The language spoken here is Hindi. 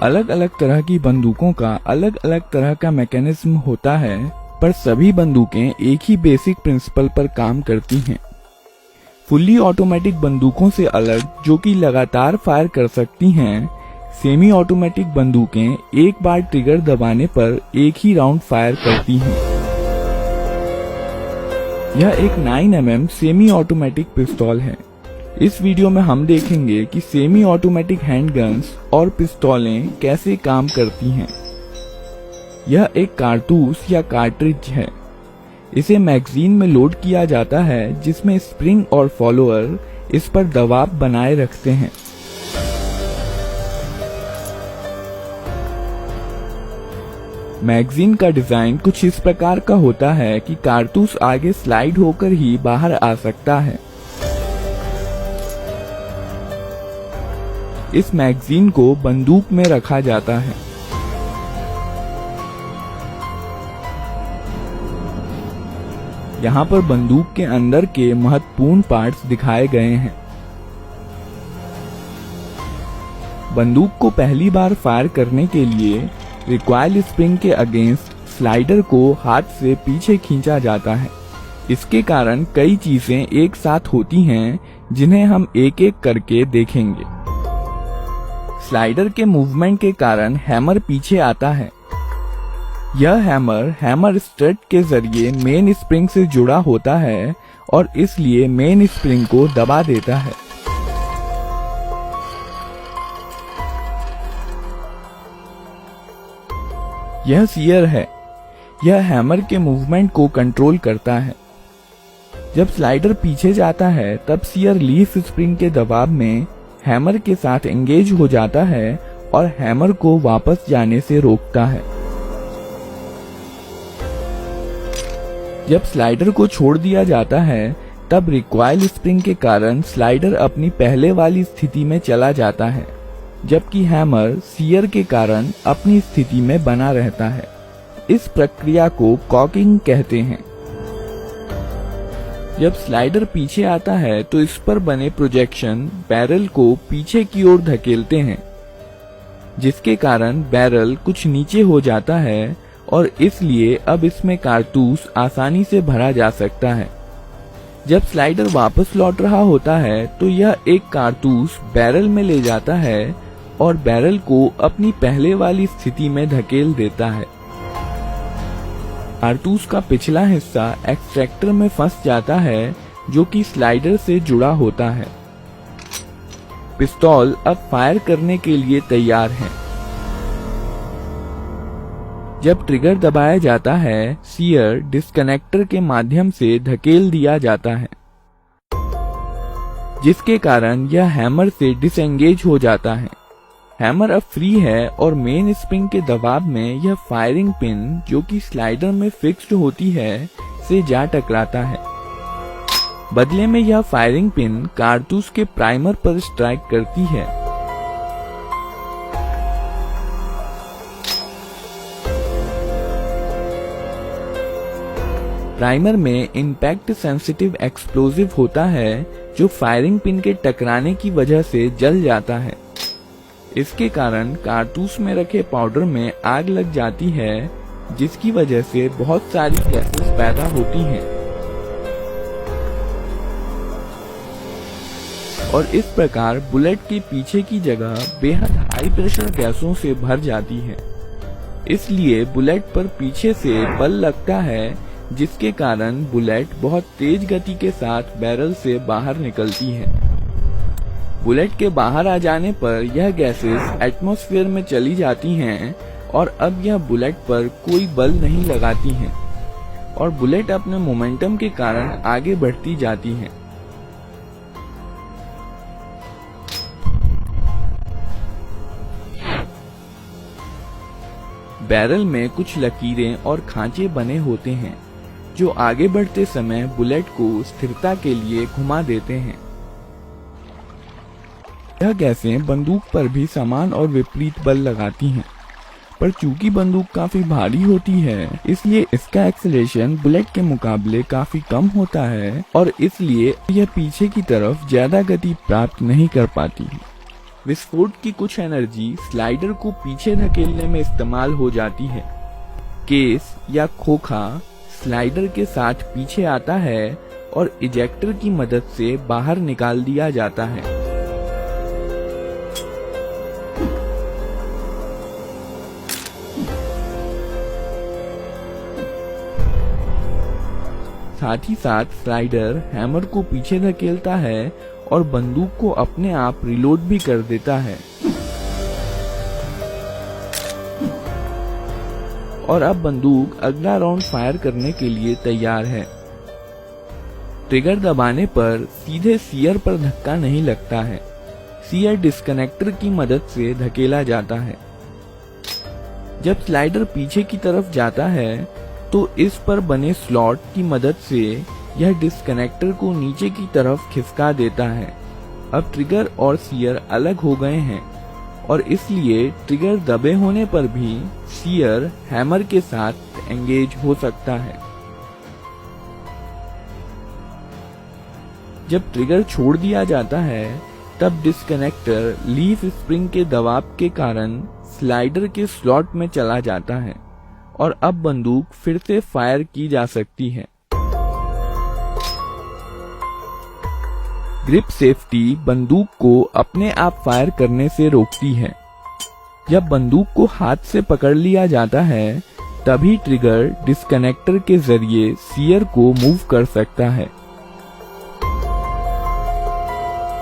अलग अलग तरह की बंदूकों का अलग अलग तरह का मैकेनिज्म होता है, पर सभी बंदूकें एक ही बेसिक प्रिंसिपल पर काम करती हैं। फुल्ली ऑटोमेटिक बंदूकों से अलग, जो कि लगातार फायर कर सकती हैं, सेमी ऑटोमेटिक बंदूकें एक बार ट्रिगर दबाने पर एक ही राउंड फायर करती हैं। यह एक 9mm सेमी ऑटोमेटिक पिस्तौल है। इस वीडियो में हम देखेंगे कि सेमी ऑटोमेटिक हैंडगन्स और पिस्तौलें कैसे काम करती हैं। यह एक कारतूस या कार्ट्रिज है। इसे मैगजीन में लोड किया जाता है, जिसमें स्प्रिंग और फॉलोअर इस पर दबाव बनाए रखते हैं। मैगजीन का डिजाइन कुछ इस प्रकार का होता है कि कारतूस आगे स्लाइड होकर ही बाहर आ सकता है। इस मैगजीन को बंदूक में रखा जाता है। यहाँ पर बंदूक के अंदर के महत्वपूर्ण पार्ट्स दिखाए गए हैं। बंदूक को पहली बार फायर करने के लिए रिकॉइल स्प्रिंग के अगेंस्ट स्लाइडर को हाथ से पीछे खींचा जाता है। इसके कारण कई चीजें एक साथ होती हैं, जिन्हें हम एक एक करके देखेंगे। स्लाइडर के मूवमेंट के कारण हैमर पीछे आता है। यह हैमर स्ट्रट के जरिए मेन स्प्रिंग से जुड़ा होता है और इसलिए मेन स्प्रिंग को दबा देता है। यह सीयर है। यह हैमर के मूवमेंट को कंट्रोल करता है। जब स्लाइडर पीछे जाता है, तब सीयर लीफ स्प्रिंग के दबाव में हैमर के साथ एंगेज हो जाता है और हैमर को वापस जाने से रोकता है। जब स्लाइडर को छोड़ दिया जाता है, तब रिकॉइल स्प्रिंग के कारण स्लाइडर अपनी पहले वाली स्थिति में चला जाता है, जबकि हैमर सीयर के कारण अपनी स्थिति में बना रहता है। इस प्रक्रिया को कॉकिंग कहते हैं। जब स्लाइडर पीछे आता है, तो इस पर बने प्रोजेक्शन बैरल को पीछे की ओर धकेलते हैं, जिसके कारण बैरल कुछ नीचे हो जाता है और इसलिए अब इसमें कारतूस आसानी से भरा जा सकता है। जब स्लाइडर वापस लौट रहा होता है, तो यह एक कारतूस बैरल में ले जाता है और बैरल को अपनी पहले वाली स्थिति में धकेल देता है। कारतूस का पिछला हिस्सा एक्सट्रैक्टर में फंस जाता है, जो कि स्लाइडर से जुड़ा होता है। पिस्तौल अब फायर करने के लिए तैयार है। जब ट्रिगर दबाया जाता है, सीयर डिस्कनेक्टर के माध्यम से धकेल दिया जाता है, जिसके कारण यह हैमर से डिसएंगेज हो जाता है। हैमर अब फ्री है और मेन स्प्रिंग के दबाव में यह फायरिंग पिन, जो कि स्लाइडर में फिक्स्ड होती है, से जा टकराता है। बदले में यह फायरिंग पिन कारतूस के प्राइमर पर स्ट्राइक करती है। प्राइमर में इम्पैक्ट सेंसिटिव एक्सप्लोजिव होता है, जो फायरिंग पिन के टकराने की वजह से जल जाता है। इसके कारण कारतूस में रखे पाउडर में आग लग जाती है, जिसकी वजह से बहुत सारी गैसेस पैदा होती हैं और इस प्रकार बुलेट के पीछे की जगह बेहद हाई प्रेशर गैसों से भर जाती है। इसलिए बुलेट पर पीछे से बल लगता है, जिसके कारण बुलेट बहुत तेज गति के साथ बैरल से बाहर निकलती है। बुलेट के बाहर आ जाने पर यह गैसेस एटमॉस्फेयर में चली जाती हैं और अब यह बुलेट पर कोई बल नहीं लगाती हैं और बुलेट अपने मोमेंटम के कारण आगे बढ़ती जाती हैं। बैरल में कुछ लकीरें और खांचे बने होते हैं, जो आगे बढ़ते समय बुलेट को स्थिरता के लिए घुमा देते हैं। यह गैसें बंदूक पर भी समान और विपरीत बल लगाती हैं, पर चूंकि बंदूक काफी भारी होती है, इसलिए इसका एक्सेलरेशन बुलेट के मुकाबले काफी कम होता है और इसलिए यह पीछे की तरफ ज्यादा गति प्राप्त नहीं कर पाती। विस्फोट की कुछ एनर्जी स्लाइडर को पीछे धकेलने में इस्तेमाल हो जाती है। केस या खोखा स्लाइडर के साथ पीछे आता है और इजेक्टर की मदद से बाहर निकाल दिया जाता है। साथ ही साथ स्लाइडर हैमर को पीछे धकेलता है और बंदूक को अपने आप रिलोड भी कर देता है। और अब बंदूक अगला राउंड फायर करने के लिए तैयार है। ट्रिगर दबाने पर सीधे सीयर पर धक्का नहीं लगता है। सीयर डिस्कनेक्टर की मदद से धकेला जाता है। जब स्लाइडर पीछे की तरफ जाता है तो इस पर बने स्लॉट की मदद से यह डिस्कनेक्टर को नीचे की तरफ खिसका देता है। अब ट्रिगर और सीयर अलग हो गए हैं और इसलिए ट्रिगर दबे होने पर भी सीयर हैमर के साथ एंगेज हो सकता है। जब ट्रिगर छोड़ दिया जाता है तब डिस्कनेक्टर लीफ स्प्रिंग के दबाव के कारण स्लाइडर के स्लॉट में चला जाता है और अब बंदूक फिर से फायर की जा सकती है। ग्रिप सेफ्टी बंदूक को अपने आप फायर करने से रोकती है। जब बंदूक को हाथ से पकड़ लिया जाता है तभी ट्रिगर डिस्कनेक्टर के जरिए सीयर को मूव कर सकता है।